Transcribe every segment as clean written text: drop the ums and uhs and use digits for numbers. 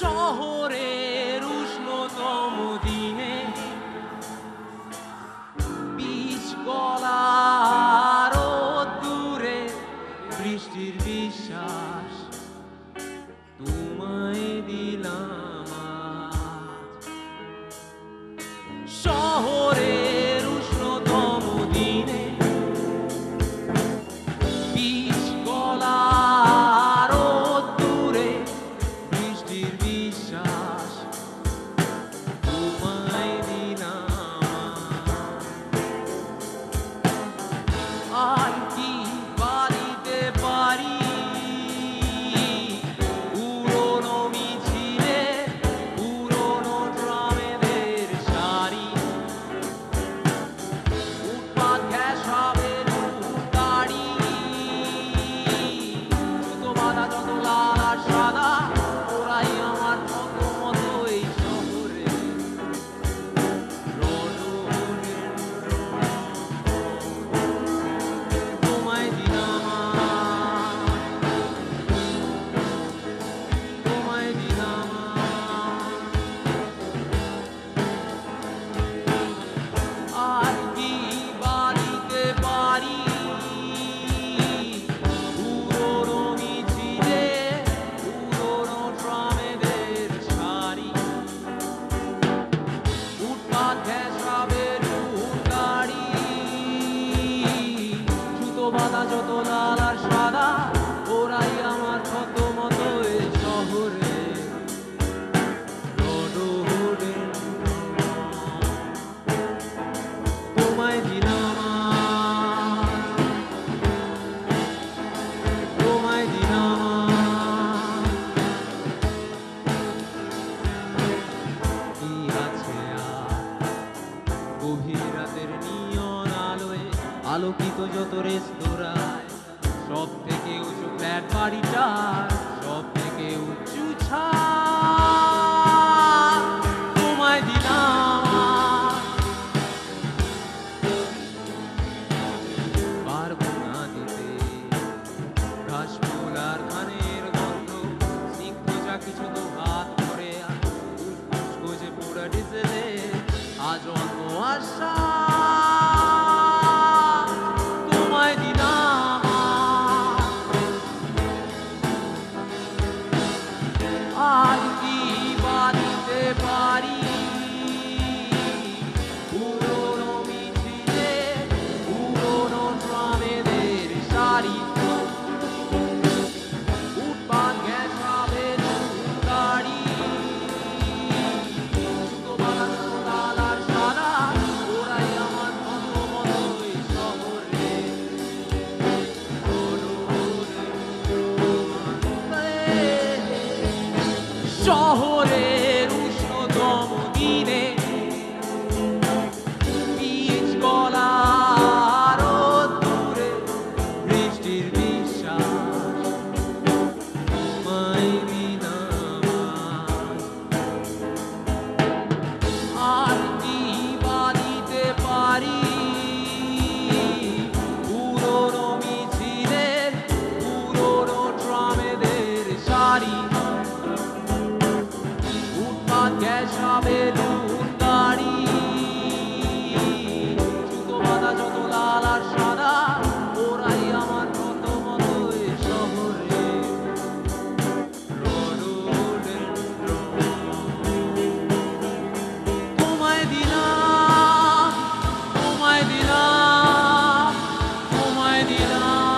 শহরের উষ্ণতম দিনে বীজ গলার দূরে বৃষ্টির বিশ্বাস তোমায় দিলাম আজ। শহরের উষ্ণতম দিনে বীজ গলার দূরে বৃষ্টির বিশ্বাস তোমায় দিলাম। আর কি বাড়িতে পারি পুরনো মিছিলে পুরনো ড্রামেদের সারি উৎপাত ঘেঁষা বেলুন গাড়ি জুতো বাঁধা যত লাল আর সাদা ওরাই আমার মতো মতো এই শহরে তোমায় দিলাম তোমায় দিলাম আর কি বাড়িতে পারি পুরনো মিছিলে পুরনো ট্রামেদের সারি উৎপাত ঘেঁষা বেলুন গাড়ি জুতো বাঁধা যত লাল আর সাদা ওরাই আমার কত মতো এই শহরে তোমায় দিলাম তোমায় দিলাম কি আছে আর গভীর রাতের নিয়ন আলোয় আলোকিত যত রেস্তোরাঁয় সব থেকে উঁচু ফ্ল্যাট বাড়িটার সব থেকে উঁচু ছাদ তোমায় দিলাম পারবো না দিতে ঘাসফুল আর ধানের গন্ধ স্নিগ্ধ যা কিছু তো হাত ধরে উঠবুস গজে পোড়া ডিজেলে আজ অন্য আশা তোমায় দিলাম আর কি বাড়িতে পারি পুরনো মিছিলে পুরনো ট্রামেদের সারি উৎপাত ঘেঁষা বেলুন গাড়ি জুতো বাঁধা যত লাল আর সাদা ওরাই আমার মতো মতো এই শহরে শহরের উষ্ণতম দিনে বীজ গলার দূরে বৃষ্টির বিশ্বাস তোমায় দিলাম আর কি বাড়িতে পারি পুরনো মিছিলের পুরনো ট্রামেদের সারি উৎপাত ঘেঁষা বেলুন গাড়ি জুতো বাঁধা যত লাল আর সাদা ওরাই আমার কত মতো এই শহরে তোমায় দিলাম তোমায় দিলাম তোমায় দিলাম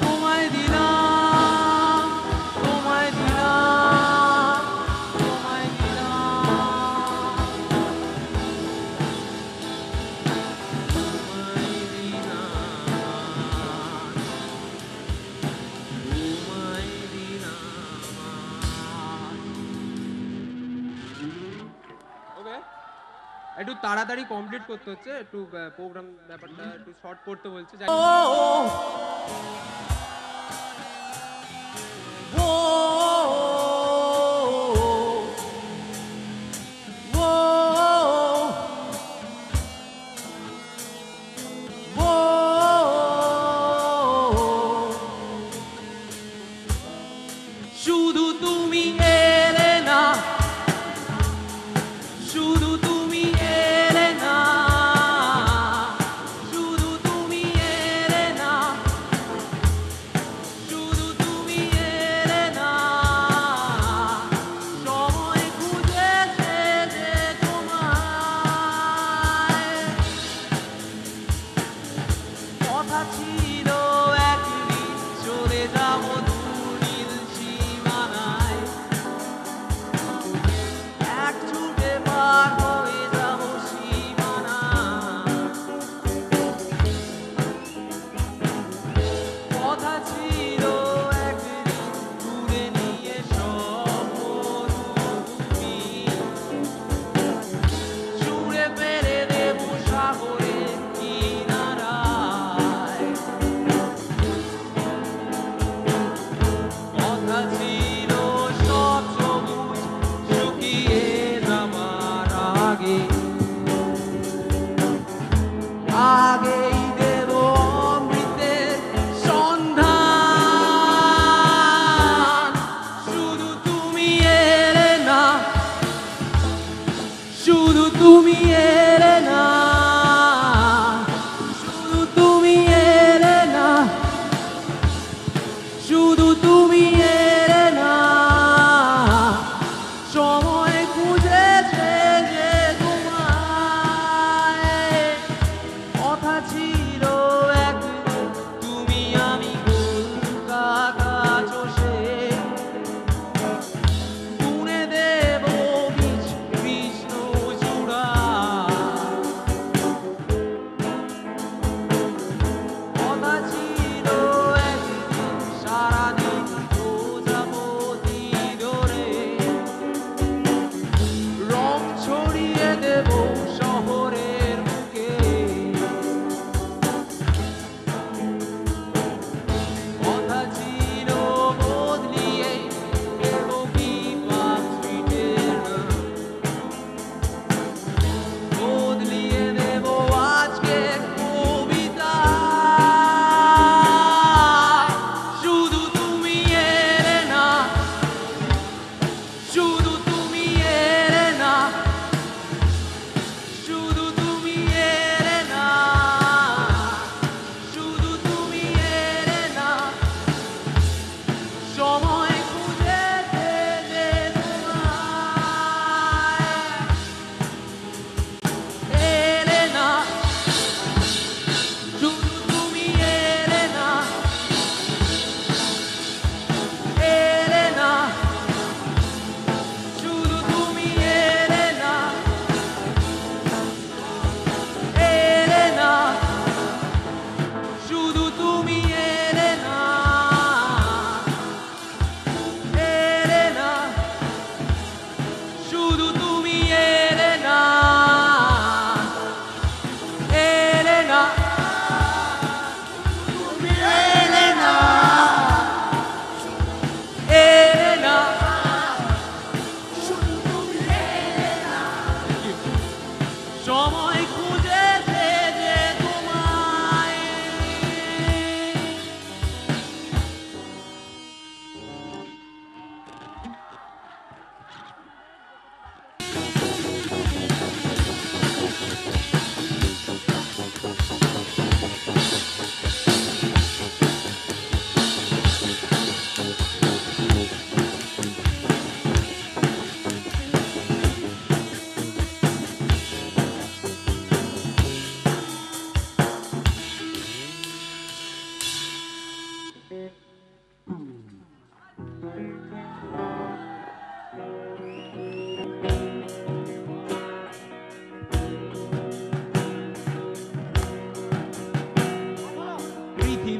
তোমায় দিলাম তোমায় দিলাম তোমায় একটু তাড়াতাড়ি কমপ্লিট করতে হচ্ছে, একটু প্রোগ্রাম ব্যাপারটা একটু শর্ট করতে বলছে।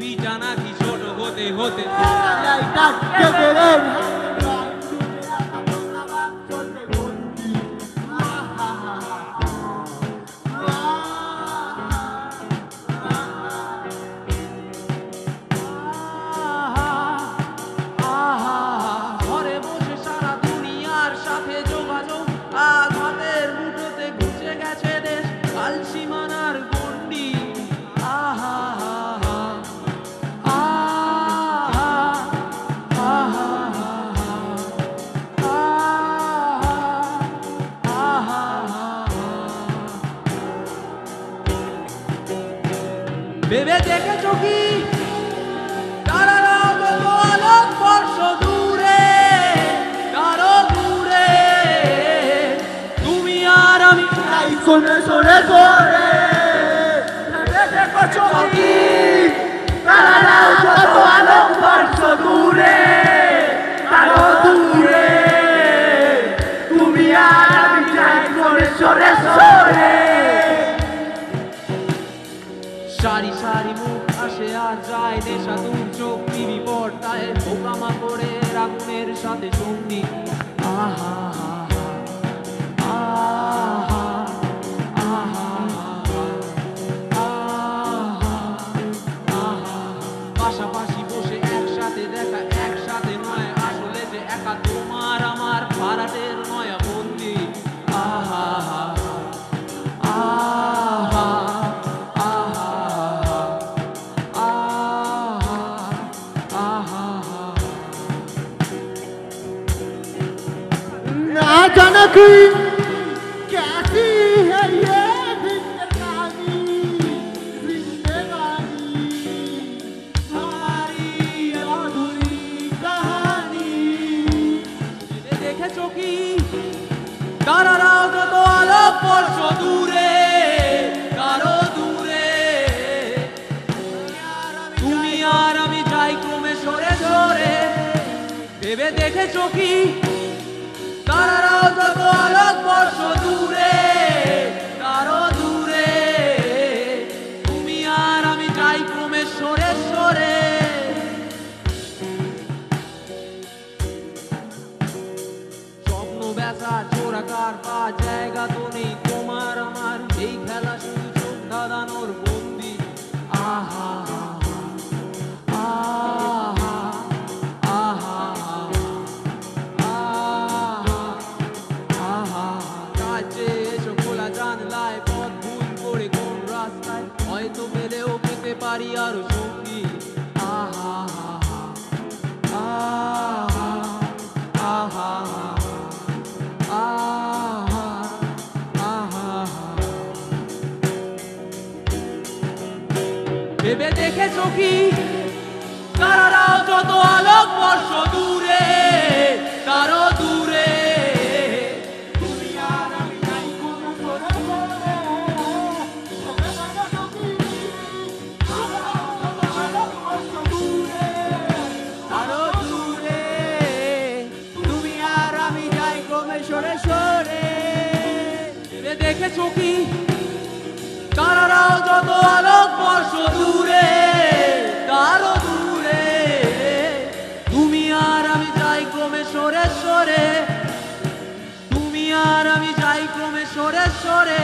পৃথিবীটা নাকি ছোট হতে হতে ঘরে বসে সারা দুনিয়ার সাথে যোগাযোগ আঘাতের মুঠোতে ঘুচে গেছে দেশ কাল সীমানার গণ্ডি আহা ভেবে দেখেছো কি তারারাও যত আলোক বর্ষ দূরে কারো দূরে তুমি আর আমি কোনে সরে সরে ভেবে দেখেছো কি তারারাও যত আলোক বর্ষ দূরে কারো দূরে তুমি আর আমি যাই কোনে সরে সরে সারি সারি মুখ আসে আর যায় নেশা দূর চোখ টিভি পর্দায় পোকামা করে আগুনের সাথে সঙ্গী আহা আহা আহা আহা পাশাপাশি বসে একসাথে দেখা একসাথে নয় আসলে যে একা তোমার আমার ভাড়াটের নয়া বন্দি আহা আহা ना जाना कोई कैसी है ये जिंदगानी हमारी अधूरी कहानी দেখেছো কি তারারাও যত আলোক বর্ষ দূরে কারো দূরে তুমি আর আমি যাই ক্রমে সরে সরে ভেবে দেখেছো কি তারারাও যত আলোক বর্ষ দূরে কারো দূরে তুমি আর আমি যাই ক্রমে সরে সরে স্বপ্ন বেচা চোরাকার পা জায়গা তো নেই তোমার আমার এই খেলা শুধু চোখ ধাঁধানোর বন্দি আহা আহা আহা আহা কাছে এসো খোলা জানলায় পথ ভুল করে কোন রাস্তায় হয়তো পেলেও পেতে পারি আরো সঙ্গী আহা আহা আহা আহা আহা ভেবে দেখেছো কি তারারাও যত আলোক বর্ষ দূরে কারো দূরে তুমি আর আমি যাই কোনে সরে সরে কারো দূরে তুমি আর আমি যাই ক্রমে সরে সরে ভেবে দেখেছো কি তারারাও যত আলোক বর্ষ দূরে কারো দূরে তুমি আর আমি যাই ক্রমে সরে সরে তুমি আর আমি যাই ক্রমে সরে সরে